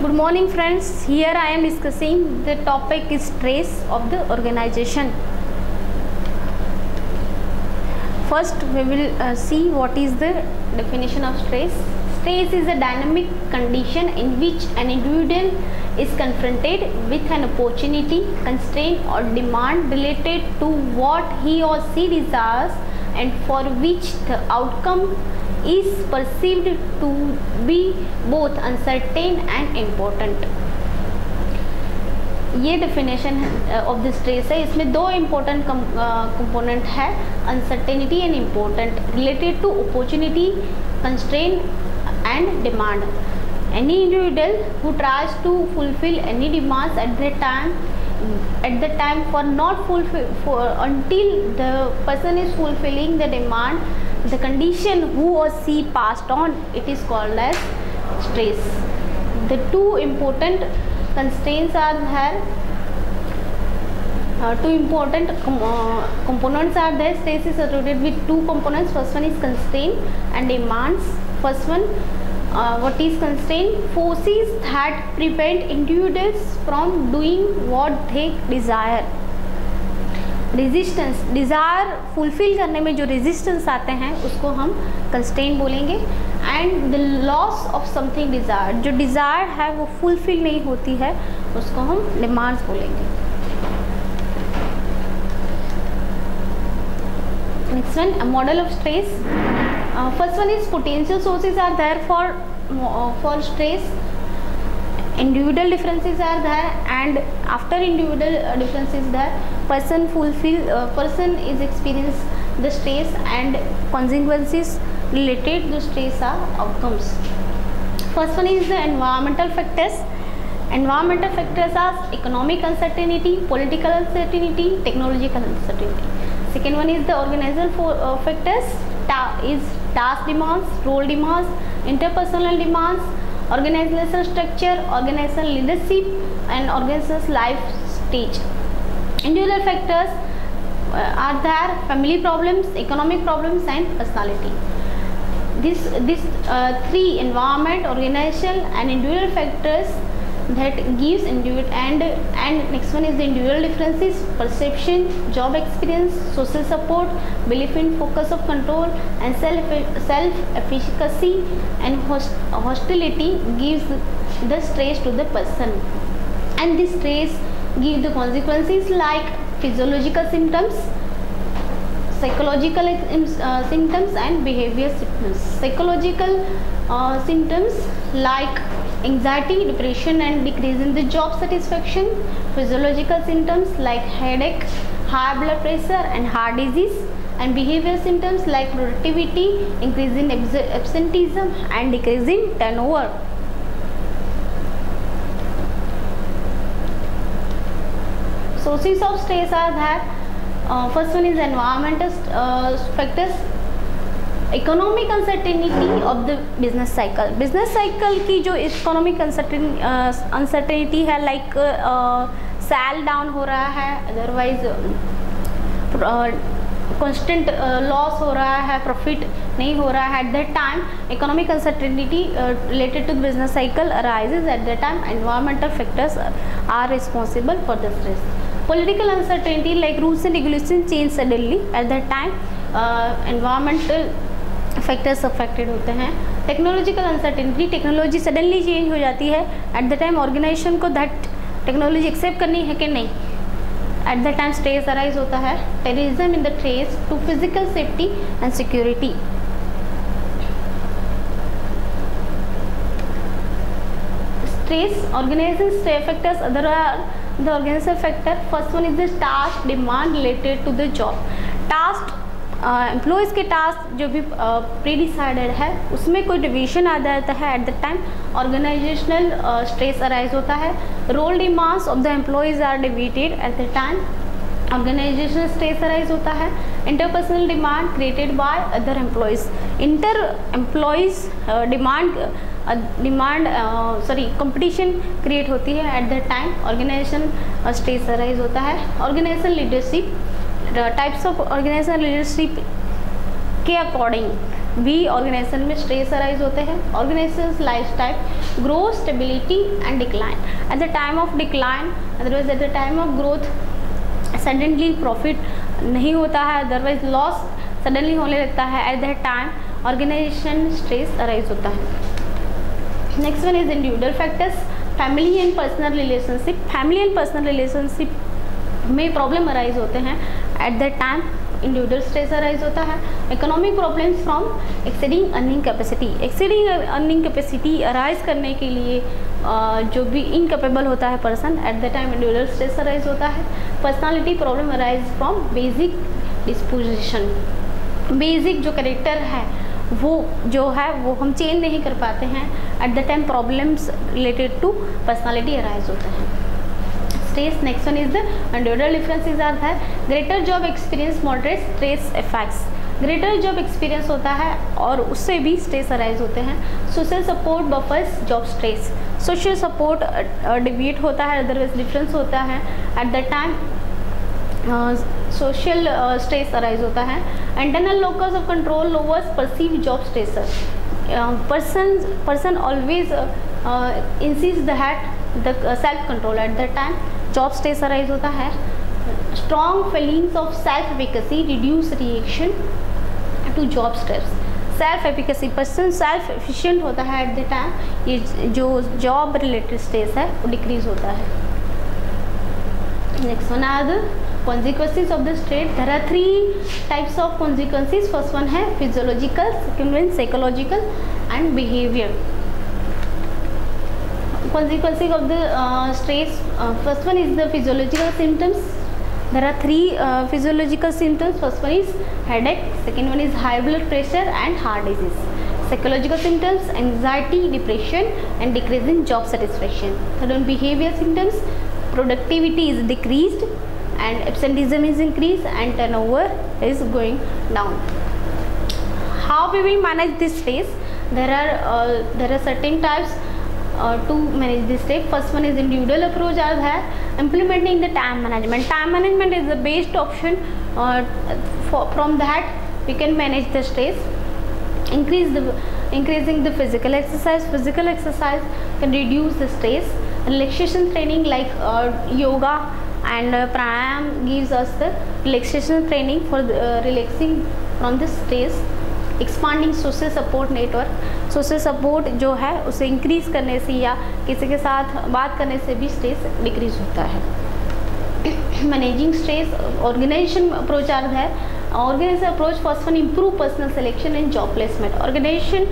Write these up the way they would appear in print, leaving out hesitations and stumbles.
Good morning friends, here I am discussing the topic is stress of the organization. First we will see what is the definition of stress. Stress is a dynamic condition in which an individual is confronted with an opportunity, constraint or demand related to what he or she desires and for which the outcome is perceived to be both uncertain and important. ये definition of the stress है. इसमें दो important component है, uncertainty and important, related to opportunity, constraint and demand. Any individual who tries to fulfill any demands at the time for not fulfill until the person is fulfilling the demand, the condition who or she passed on, it is called as stress. The two important constraints are there. Two important components are there. Stress is associated with two components. First one is constraint and demands. First one, what is constraint? Forces that prevent individuals from doing what they desire. Resistance, desire fulfil करने में जो resistance आते हैं उसको हम constraint बोलेंगे. And the loss of something desire, जो desire है वो फुलफिल नहीं होती है उसको हम डिमांड्स बोलेंगे. Next one, a model of stress. First one is potential sources are there for stress. Individual differences are there, and after individual differences there, person is experience the stress and consequences related to stress are outcomes. First one is the environmental factors. Environmental factors are economic uncertainty, political uncertainty, technological uncertainty. Second one is the organizational factors, is task demands, role demands, interpersonal demands, organizational structure, organizational leadership and organizational life stage. Individual factors are there, family problems, economic problems and personality. This three, environment, organizational and individual factors, that gives individual. And next one is the individual differences, perception, job experience, social support, belief in focus of control and self efficacy and hostility gives the stress to the person. And this stress gives the consequences like physiological symptoms, psychological symptoms and behavior symptoms. Psychological symptoms like anxiety, depression and decrease in the job satisfaction. Physiological symptoms like headache, high blood pressure and heart disease. And behavior symptoms like productivity, increase in absenteeism and decrease in turnover. Sources of stress are that first one is environmental factors. Economic uncertainty of the business cycle. Business cycle की जो economic uncertainty है, like cell down हो रहा है, otherwise constant loss हो रहा है, profit नहीं हो रहा है. At that time economic uncertainty related to business cycle arises. At that time environmental factors are responsible for the stress. Political uncertainty like rules and regulation change suddenly. At that time environmental factors affected होते हैं. Technological uncertainty, technology suddenly change हो जाती है. At the time organization को that technology accept करनी है कि नहीं. At the time stress arise होता है. Terrorism in the trace to physical safety and security. Stress organization factors, other are the organization factor. First one is the task demand related to the job. Task, employees के task जो भी pre decided है उसमें कोई division आ जाता है. At the time organisational stress arise होता है. Role demands of the employees are deviated. At the time organisational stress arise होता है. Interpersonal demand created by other employees. Inter employees competition create होती है. At the time organisation stress arise होता है. Organisational leadership, types of organisational leadership के according भी organisation में stress arise होते हैं। Organisations lifestyle grow, stability and decline. At the time of decline, otherwise at the time of growth suddenly profit नहीं होता है, अदरवाइज लॉस सडनली होने लगता है। At that time organisation stress arise होता है। Next one is individual factors, family and personal relationship. Family and personal relationship में problem arise होते हैं। At that time individual stress arise होता है। Economic problems from exceeding earning capacity. Exceeding earning capacity arise करने के लिए जो भी इनकेपेबल होता है person, eight the time individual stress arise होता है। Personality problem arise from basic disposition. Basic जो करेक्टर है वो जो है वो हम चेंज नहीं कर पाते हैं। At the time problems related to personality arise होते हैं। Stress, next one is the individual differences are है। Greater job experience moderate stress effects. Greater job experience होता है और उससे भी स्ट्रेस अराइज होते हैं। Social support buffers job stress. Social support deviate होता है, अदरवाइज डिफरेंस होता है। At the time social stress arise होता है। Internal locus of control lowers perceive job stressor. person always insists that the self control। at that time job stress arise होता है। Strong feelings of self efficacy reduce reaction to job stress. Self efficacy, person self efficient होता है at the time ये जो job related stress है वो decrease होता है। Next one are the consequences of the stress। there are 3 types of consequences। first one है physiological, second one psychological and behavior। consequences of the stress, first one is the physiological symptoms। there are 3 physiological symptoms। first one is headache, second one is high blood pressure and heart disease। psychological symptoms anxiety, depression and decrease in job satisfaction। third one behavior symptoms, productivity is decreased and absenteeism is increased and turnover is going down। how we will manage this stress? there are certain types to manage this stress। first one is individual approach are there। implementing the time management। time management is the best option, from that we can manage the stress। increasing the physical exercise। physical exercise can reduce the stress। relaxation training like yoga and pranayam gives us the relaxation training for relaxing from the stress। expanding social support network। social support जो है उसे increase करने से या किसी के साथ बात करने से भी स्ट्रेस डिक्रीज होता है। Managing stress, organisation approach are है। Organisation approach first one improve personal selection and job placement. Organisation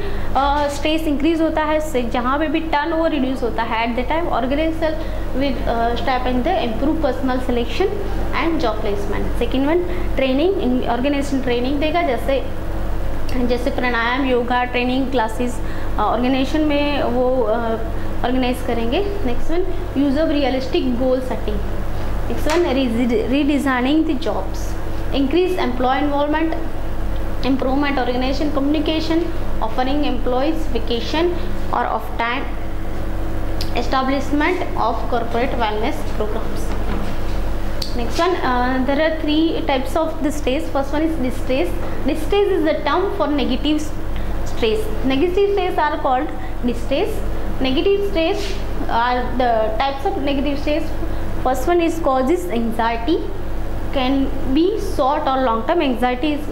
stress increase होता है जहाँ पे भी टर्न ओवर रिड्यूस होता है। At the time organization with step in the improve personal selection and job placement. Second one training, organization training देगा, जैसे pranayama, yoga training classes organization में वो ऑर्गेनाइज करेंगे। Next one use of realistic goal setting. Next one redesigning the jobs. increase employee involvement, improvement organization communication, offering employees vacation or off time, establishment of corporate wellness programs। next one, there are 3 types of the stress। first one is distress। distress is the term for negative stress। negative stress are called distress। negative stress are the types of negative stress। first one is causes anxiety, can be short or long term। anxiety is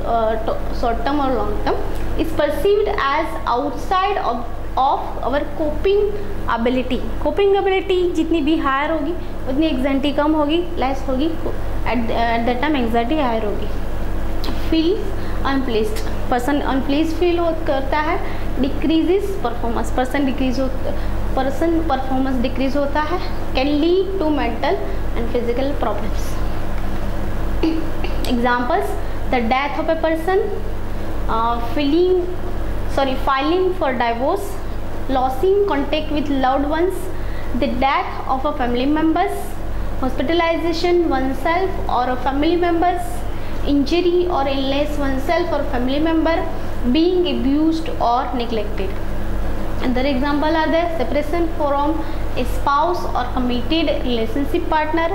short term or long term, is perceived as outside of our coping ability। coping ability जितनी भी higher होगी उतनी anxiety कम होगी, less होगी। At that time anxiety higher होगी। Feel unplaced, person unplaced feel करता है। Decreases performance, person performance decrease होता है। Can lead to mental and physical problems. examples, the death of a person, filing for divorce, losing contact with loved ones, the death of a family members, hospitalization oneself or a family members, injury or illness oneself or family member, being abused or neglected। Other example are the separation from a spouse or committed relationship partner,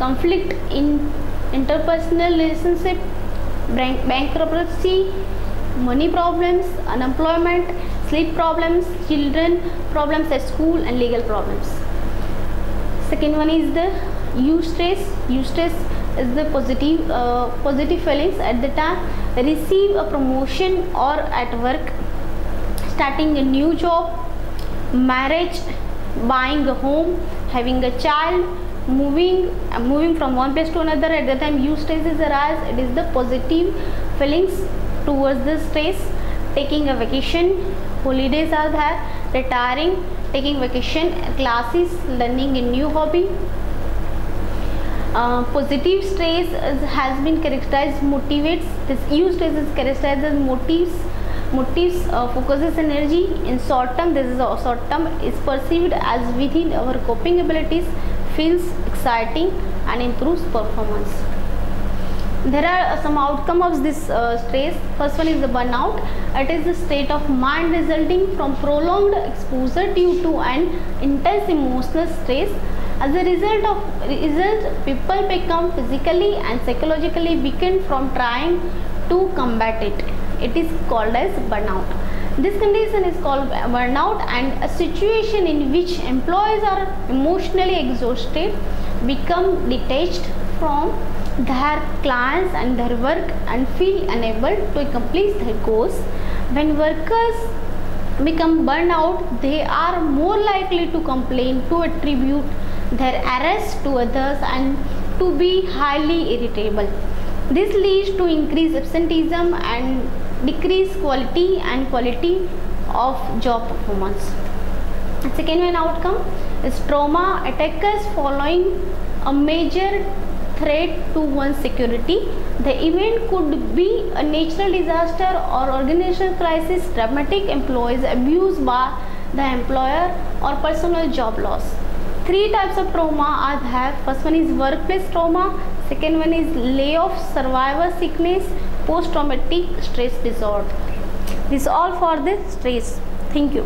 conflict in interpersonal relationship, bankruptcy, money problems, unemployment, sleep problems, children problems at school, and legal problems. Second one is the eustress. Eustress is the positive feelings at the time receive a promotion or at work, starting a new job, marriage, buying a home, having a child, moving from one place to another. At the time eustress is arise, it is the positive feelings towards the stress. Taking a vacation, holidays are there, retiring, taking vacation, classes, learning a new hobby. Positive stress has been characterized motivates. This eustress is characterized as motives focuses energy. In short term, this is a short term is perceived as within our coping abilities, feels exciting and improves performance. There are some outcome of this stress. First one is the burnout. It is the state of mind resulting from prolonged exposure due to an intense emotional stress. As a result, people become physically and psychologically weakened from trying to combat it. It is called as burnout. This condition is called burnout, and a situation in which employees are emotionally exhausted, become detached from their clients and their work, and feel unable to accomplish their goals. When workers become burned out, they are more likely to complain, to attribute their errors to others, and to be highly irritable. This leads to increased absenteeism and decreased quality of job performance. The second one outcome is trauma. Attackers following a major threat to one's security. The event could be a natural disaster or organizational crisis, dramatic employees abuse by the employer, or personal job loss. Three types of trauma are there. First one is workplace trauma. Second one is layoff, survivor sickness, post-traumatic stress disorder. This all for the stress. Thank you.